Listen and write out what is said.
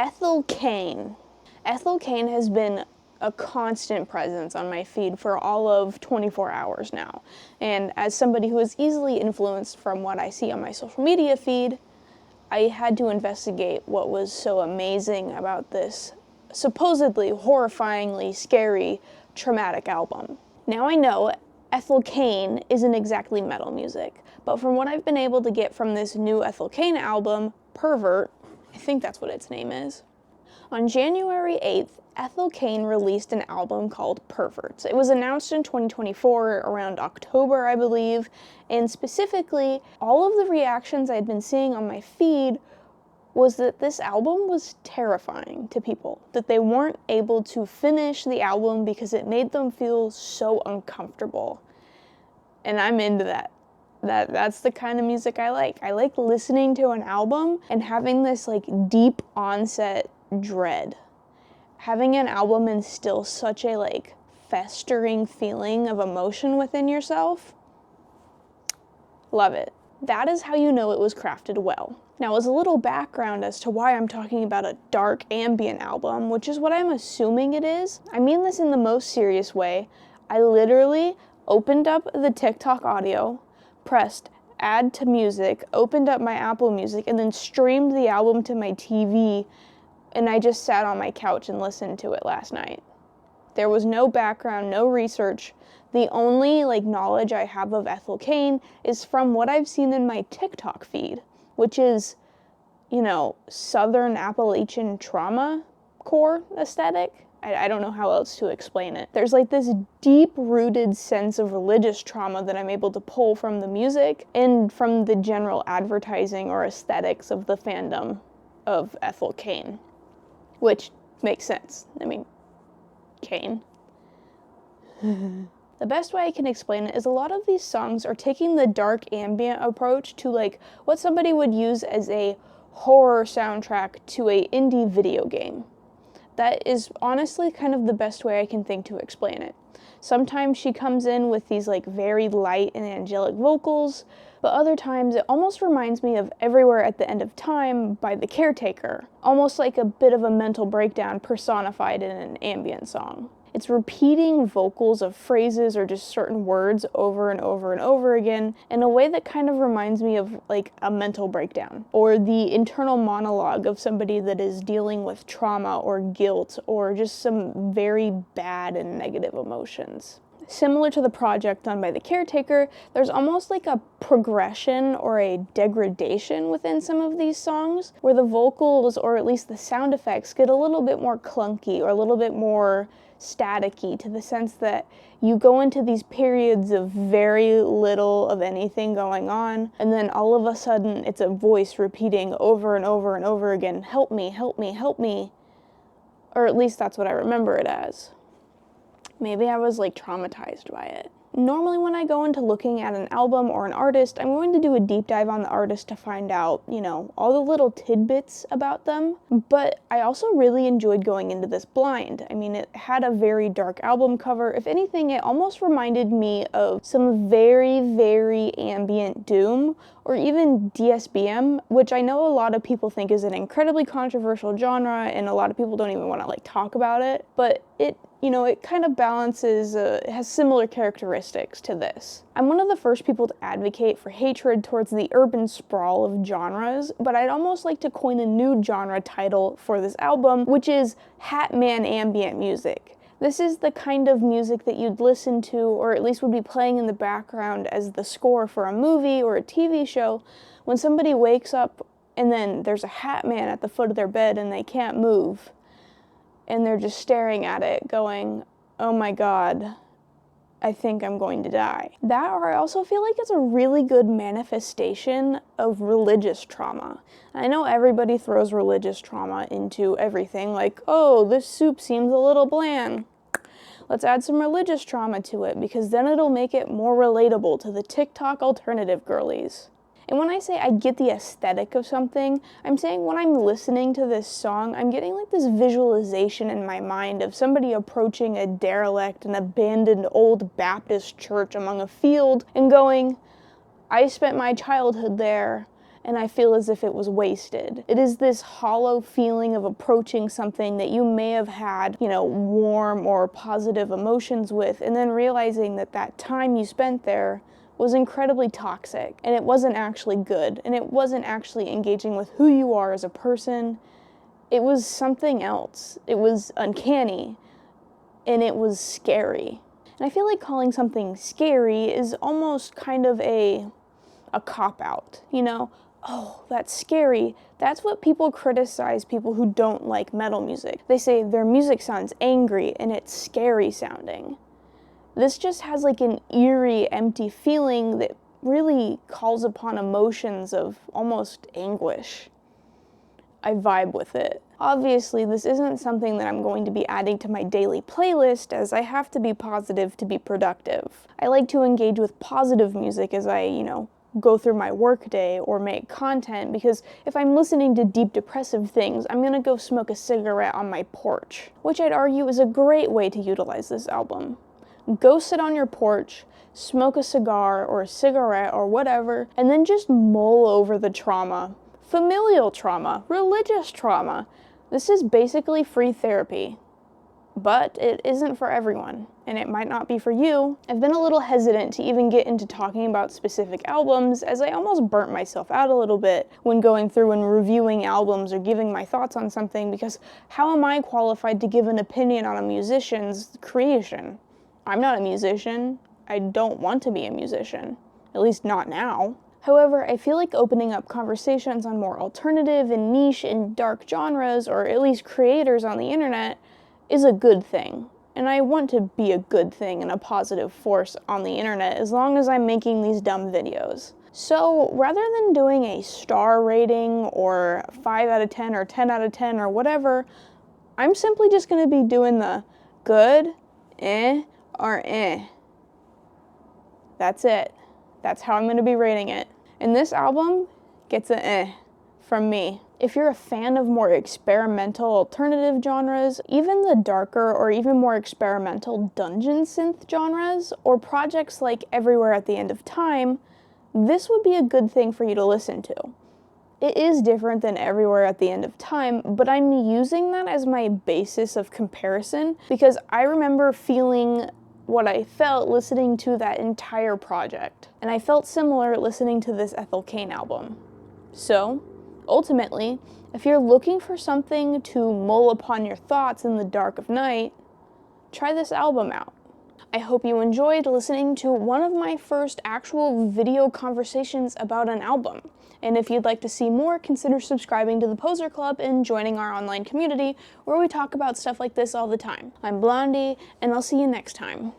Ethel Cain. Ethel Cain has been a constant presence on my feed for all of 24 hours now. And as somebody who is easily influenced from what I see on my social media feed, I had to investigate what was so amazing about this supposedly horrifyingly scary, traumatic album. Now I know Ethel Cain isn't exactly metal music, but from what I've been able to get from this new Ethel Cain album, Pervert, I think that's what its name is. On January 8th, Ethel Cain released an album called Perverts. It was announced in 2024, around October, I believe, and specifically, all of the reactions I'd been seeing on my feed was that this album was terrifying to people, that they weren't able to finish the album because it made them feel so uncomfortable. And I'm into that. That's the kind of music I like. I like listening to an album and having this like deep onset dread. Having an album instill such a like festering feeling of emotion within yourself. Love it. That is how you know it was crafted well. Now, as a little background as to why I'm talking about a dark ambient album, which is what I'm assuming it is, I mean this in the most serious way. I literally opened up the TikTok audio, pressed add to music, opened up my Apple Music, and then streamed the album to my TV, and I just sat on my couch and listened to it last night. There was no background, no research. The only knowledge I have of Ethel Cain is from what I've seen in my TikTok feed, which is, Southern Appalachian trauma core aesthetic. I don't know how else to explain it. There's this deep-rooted sense of religious trauma that I'm able to pull from the music and from the general advertising or aesthetics of the fandom of Ethel Cain, which makes sense. I mean, Cain. The best way I can explain it is a lot of these songs are taking the dark ambient approach to what somebody would use as a horror soundtrack to a indie video game. That is honestly kind of the best way I can think to explain it. Sometimes she comes in with these very light and angelic vocals, but other times it almost reminds me of Everywhere at the End of Time by The Caretaker, almost like a bit of a mental breakdown personified in an ambient song. It's repeating vocals of phrases or just certain words over and over and over again in a way that kind of reminds me of a mental breakdown, or the internal monologue of somebody that is dealing with trauma or guilt or just some very bad and negative emotions. Similar to the project done by The Caretaker, there's almost a progression or a degradation within some of these songs, where the vocals, or at least the sound effects, get a little bit more clunky or a little bit more staticky, to the sense that you go into these periods of very little of anything going on, and then all of a sudden it's a voice repeating over and over and over again, "Help me, help me, help me." Or at least that's what I remember it as. Maybe I was traumatized by it. Normally when I go into looking at an album or an artist, I'm going to do a deep dive on the artist to find out, all the little tidbits about them. But I also really enjoyed going into this blind. I mean, it had a very dark album cover. If anything, it almost reminded me of some very, very ambient doom, or even DSBM, which I know a lot of people think is an incredibly controversial genre, and a lot of people don't even want to talk about it. But it kind of balances, it has similar characteristics to this. I'm one of the first people to advocate for hatred towards the urban sprawl of genres, but I'd almost like to coin a new genre title for this album, which is hatman ambient music. This is the kind of music that you'd listen to, or at least would be playing in the background as the score for a movie or a TV show, when somebody wakes up and then there's a hatman at the foot of their bed and they can't move. And they're just staring at it going, "Oh my God, I think I'm going to die." That, or I also feel like it's a really good manifestation of religious trauma. I know everybody throws religious trauma into everything, "Oh, this soup seems a little bland. Let's add some religious trauma to it, because then it'll make it more relatable to the TikTok alternative girlies." And when I say I get the aesthetic of something, I'm saying when I'm listening to this song, I'm getting this visualization in my mind of somebody approaching a derelict and abandoned old Baptist church among a field and going, "I spent my childhood there, and I feel as if it was wasted. It is this hollow feeling of approaching something that you may have had, warm or positive emotions with, and then realizing that that time you spent there was incredibly toxic, and it wasn't actually good, and it wasn't actually engaging with who you are as a person. It was something else. It was uncanny, and it was scary. And I feel like calling something scary is almost kind of a cop-out, Oh, that's scary. That's what people criticize people who don't like metal music. They say their music sounds angry and it's scary sounding. This just has like an eerie, empty feeling that really calls upon emotions of almost anguish. I vibe with it. Obviously, this isn't something that I'm going to be adding to my daily playlist, as I have to be positive to be productive. I like to engage with positive music as I, go through my workday or make content, because if I'm listening to deep depressive things, I'm gonna go smoke a cigarette on my porch, which I'd argue is a great way to utilize this album. Go sit on your porch, smoke a cigar or a cigarette or whatever, and then just mull over the trauma. Familial trauma, religious trauma. This is basically free therapy. But it isn't for everyone, and it might not be for you. I've been a little hesitant to even get into talking about specific albums, as I almost burnt myself out a little bit when going through and reviewing albums or giving my thoughts on something, because how am I qualified to give an opinion on a musician's creation? I'm not a musician. I don't want to be a musician, at least not now. However, I feel like opening up conversations on more alternative and niche and dark genres, or at least creators on the internet, is a good thing. And I want to be a good thing and a positive force on the internet as long as I'm making these dumb videos. So rather than doing a star rating or 5 out of 10 or 10 out of 10 or whatever, I'm simply just going to be doing the good, or eh. That's it. That's how I'm going to be rating it. And this album gets an eh from me. If you're a fan of more experimental alternative genres, even the darker or even more experimental dungeon synth genres, or projects like Everywhere at the End of Time, this would be a good thing for you to listen to. It is different than Everywhere at the End of Time, but I'm using that as my basis of comparison because I remember feeling what I felt listening to that entire project. And I felt similar listening to this Ethel Cain album. So, ultimately, if you're looking for something to mull upon your thoughts in the dark of night, try this album out. I hope you enjoyed listening to one of my first actual video conversations about an album. And if you'd like to see more, consider subscribing to the Poser Club and joining our online community where we talk about stuff like this all the time. I'm Blondie, and I'll see you next time.